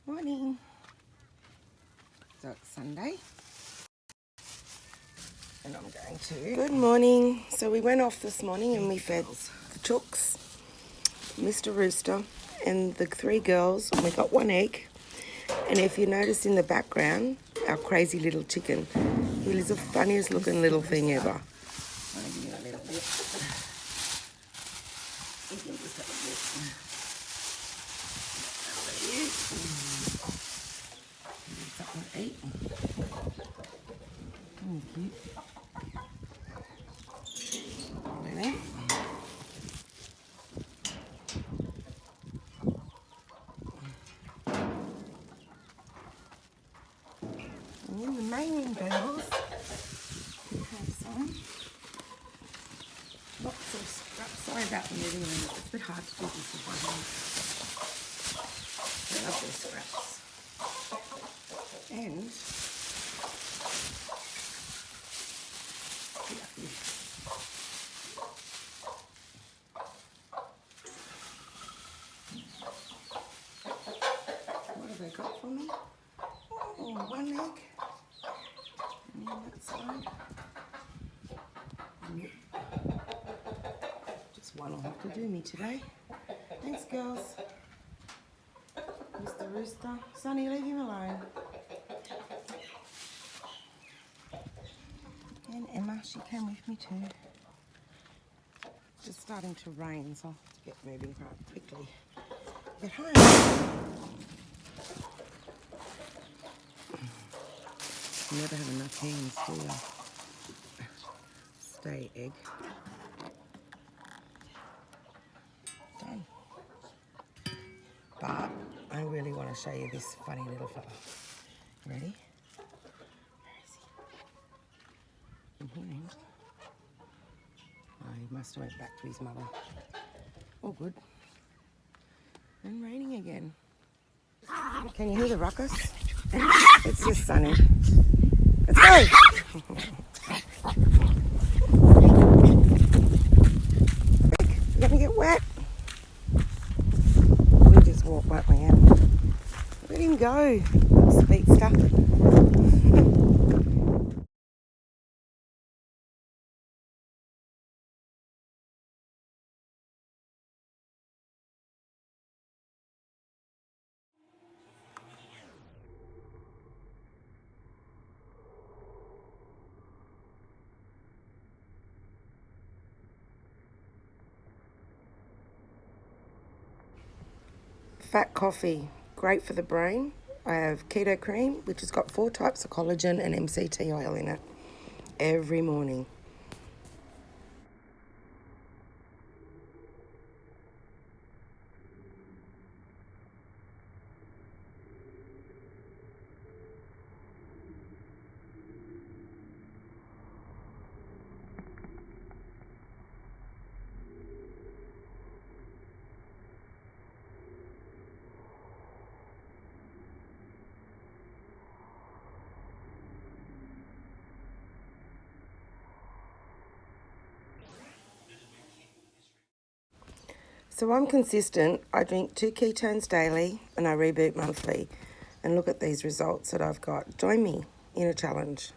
Morning. So it's Sunday. And I'm going to... Good morning. So we went off this morning and we fed the chooks, Mr. Rooster, and the 3 girls. And we got 1 egg. And if you notice in the background, our crazy little chicken, he is the funniest looking little thing ever. I'm going to give you a little bit. You can just have a bit. Something to eat. Thank you. Really? And in the main girls, we have some lots of scraps. Sorry about the moving around. It's a bit hard to do this with my hands. I love these scraps. And what have they got for me? Oh, 1 egg. And on that side. Yep. Just one will have to do me today. Thanks, girls. Mr. Rooster. Sonny, leave him alone. And Emma, she came with me too. Just starting to rain, so I'll have to get moving quite quickly. Get home. You never have enough hands, do you? Stay, egg. Done. But I really want to show you this funny little fella. Ready? Can hear him. Oh, he must have went back to his mother. All good. And raining again. Can you hear the ruckus? It's just sunny. Let's go! You're gonna get wet. We just walk, won't we? Let him go, speedster. Fat coffee, great for the brain. I have keto cream, which has got 4 types of collagen and MCT oil in it every morning. So I'm consistent. I drink 2 ketones daily and I reboot monthly. And look at these results that I've got. Join me in a challenge.